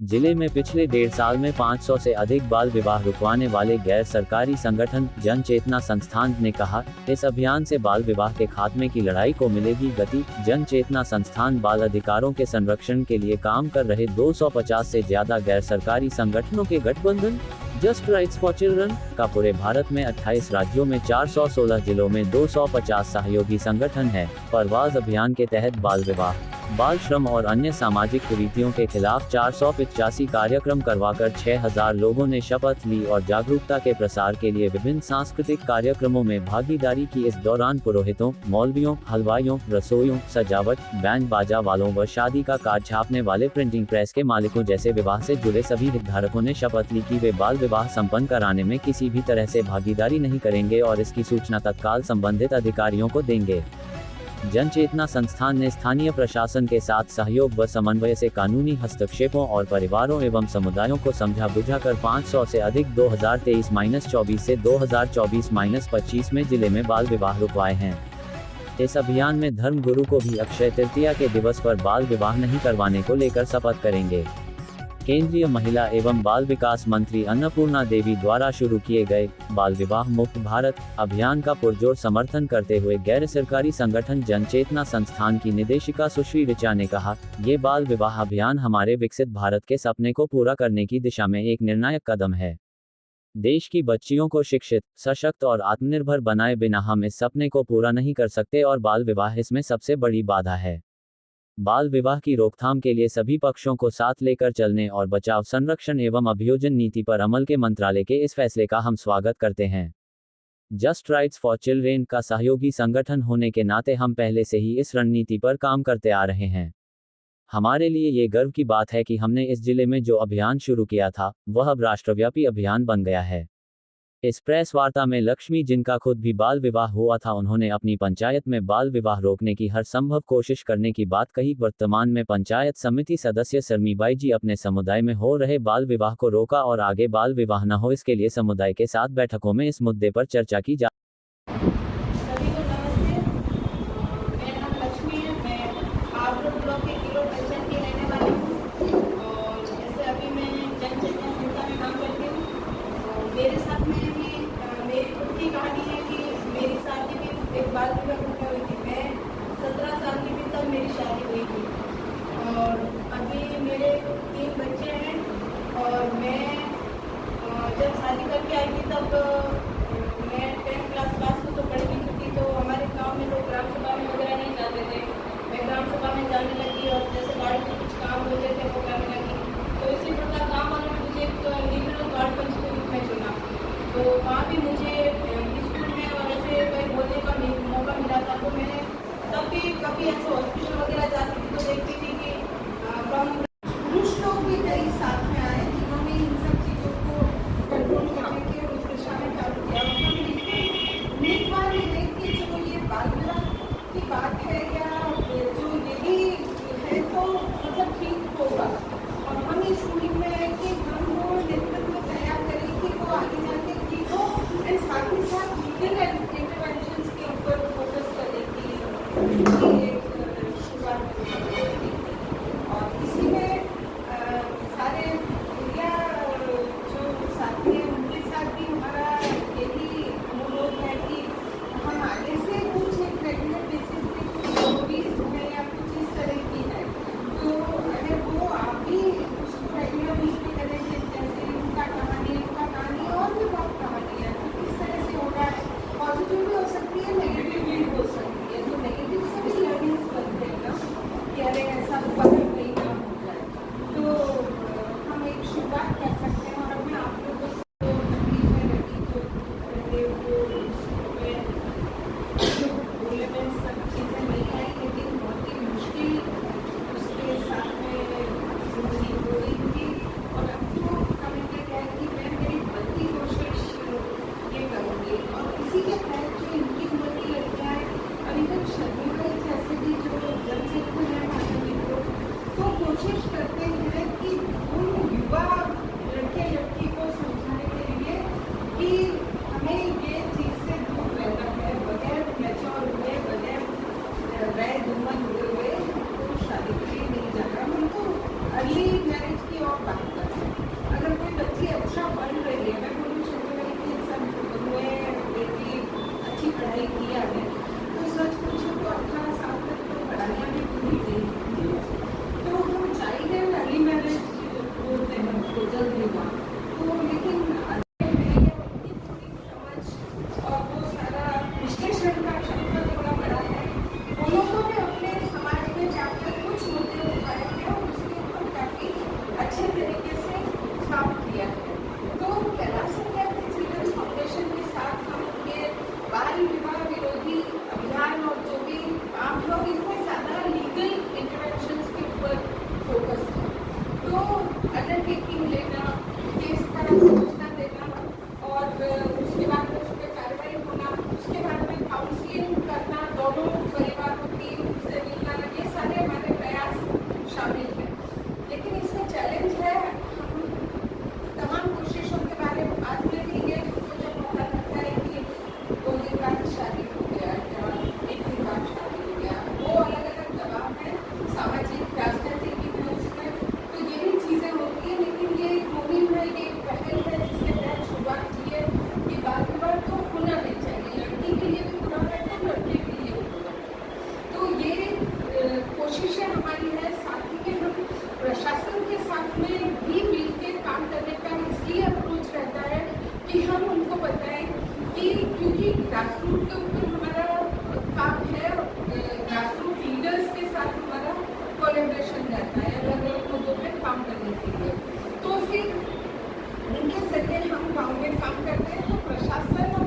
जिले में पिछले 1.5 साल में 500 से अधिक बाल विवाह रुकवाने वाले गैर सरकारी संगठन जन चेतना संस्थान ने कहा, इस अभियान से बाल विवाह के खात्मे की लड़ाई को मिलेगी गति। जन चेतना संस्थान बाल अधिकारों के संरक्षण के लिए काम कर रहे 250 से ज्यादा गैर सरकारी संगठनों के गठबंधन जस्ट राइट्स फॉर चिल्ड्रन का पूरे भारत में 28 राज्यों में 416 जिलों में 250 सहयोगी संगठन है। परवाज अभियान के तहत बाल विवाह, बाल श्रम और अन्य सामाजिक कुरीतियों के खिलाफ 485 कार्यक्रम करवाकर 6000 लोगों ने शपथ ली और जागरूकता के प्रसार के लिए विभिन्न सांस्कृतिक कार्यक्रमों में भागीदारी की। इस दौरान पुरोहितों, मौलवियों, हलवाइयों, रसोइयों, सजावट, बैंड बाजा वालों व शादी का कार्ड छापने वाले प्रिंटिंग प्रेस के मालिकों जैसे विवाह से जुड़े सभी हितधारकों ने शपथ ली कि वे बाल विवाह संपन्न कराने में किसी भी तरह से भागीदारी नहीं करेंगे और इसकी सूचना तत्काल संबंधित अधिकारियों को देंगे। जन चेतना संस्थान ने स्थानीय प्रशासन के साथ सहयोग व समन्वय से कानूनी हस्तक्षेपों और परिवारों एवं समुदायों को समझा बुझाकर 500 से अधिक 2023-24 से 2024-25 में जिले में बाल विवाह रुकवाए हैं। इस अभियान में धर्मगुरु को भी अक्षय तृतीया के दिवस पर बाल विवाह नहीं करवाने को लेकर शपथ करेंगे। केंद्रीय महिला एवं बाल विकास मंत्री अन्नपूर्णा देवी द्वारा शुरू किए गए बाल विवाह मुक्त भारत अभियान का पुरजोर समर्थन करते हुए गैर सरकारी संगठन जन चेतना संस्थान की निदेशिका सुश्री ऋचा ने कहा, ये बाल विवाह अभियान हमारे विकसित भारत के सपने को पूरा करने की दिशा में एक निर्णायक कदम है। देश की बच्चियों को शिक्षित, सशक्त और आत्मनिर्भर बनाए बिना हम इस सपने को पूरा नहीं कर सकते और बाल विवाह इसमें सबसे बड़ी बाधा है। बाल विवाह की रोकथाम के लिए सभी पक्षों को साथ लेकर चलने और बचाव, संरक्षण एवं अभियोजन नीति पर अमल के मंत्रालय के इस फैसले का हम स्वागत करते हैं। जस्ट राइट्स फॉर चिल्ड्रेन का सहयोगी संगठन होने के नाते हम पहले से ही इस रणनीति पर काम करते आ रहे हैं। हमारे लिए ये गर्व की बात है कि हमने इस जिले में जो अभियान शुरू किया था, वह अब राष्ट्रव्यापी अभियान बन गया है। इस प्रेस वार्ता में लक्ष्मी, जिनका खुद भी बाल विवाह हुआ था, उन्होंने अपनी पंचायत में बाल विवाह रोकने की हर संभव कोशिश करने की बात कही। वर्तमान में पंचायत समिति सदस्य सरमीबाई जी अपने समुदाय में हो रहे बाल विवाह को रोका और आगे बाल विवाह न हो, इसके लिए समुदाय के साथ बैठकों में इस मुद्दे पर चर्चा की जा। सभी को नमस्ते। मेरा नाम लक्ष्मी है। मैं आगरा ब्लॉक के किलो पंचायत की रहने वाली हूँ और जैसे अभी मैं जन चेतना संस्था में काम करती हूँ। मेरे साथ में भी मेरी खुद की कहानी है कि मेरी शादी भी एक बाल विवाह में हुई थी। मैं 17 साल की थी तब मेरी शादी हुई थी और अभी मेरे 3 बच्चे हैं और मैं जब शादी करके आई थी तब मैं 10th क्लास पास तो पढ़ भी थी। तो हमारे गांव में लोग ग्राम सभा में वगैरह नहीं जाते थे। मैं ग्राम सभा में जाने लगी और जैसे गाड़ी में कुछ काम होते थे वो करने लगी। तो इसी प्रकार गाँव वालों ने मुझे एक लिबरल गार्ड पंच के रूप में चुना। तो वहाँ भी मुझे स्कूल में और ऐसे कोई बोलने का मौका मिला था। तो मैं तब भी कभी ऐसे हॉस्पिटल वगैरह जाती थी तो देखती थी कि पुरुष लोग भी कई साथ में आए जिन्होंने इन सब चीज़ों को कंट्रोल करने की और उस दिशा में चालू अंडरटेकिंग लेना, केस का सूचना देना और उसके बाद में उस पर कार्रवाई होना, उसके बाद में काउंसलिंग करना, दोनों परिवारों की से मिलना, ये सारे हमारे प्रयास शामिल हैं। लेकिन इसमें चैलेंज है, हम तमाम कोशिशों के बारे में बात में भी ये जब पता लगता है कि 2 दिन बाद शादी हो गया या 1 दिन बाद शादी हो गया, वो अलग अलग दबाव है, सामाजिक राजनीतिक भी है उसमें, तो ये भी चीज़ें होती हैं। लेकिन ये एक मुहिम है, ये एक पहल है जिसके तहत शुरुआत की है कि बाल विवाह तो होना नहीं चाहिए, लड़की के लिए भी बुरा है तो लड़के के लिए भी बुरा है। तो ये कोशिशें हमारी है, साथ ही में हम प्रशासन के साथ में भी मिलकर काम करने का इसलिए अप्रोच रहता है कि हम उनको बताएं कि क्योंकि ग्रासरूट के ऊपर हमारा काम है, ग्रासरूट लीडर्स के साथ हमारा कोलैबोरेशन रहता है अलग अलग मुद्दों पे काम करने के लिए। तो फिर उनके जरिए हम गाँव में काम करते हैं, तो प्रशासन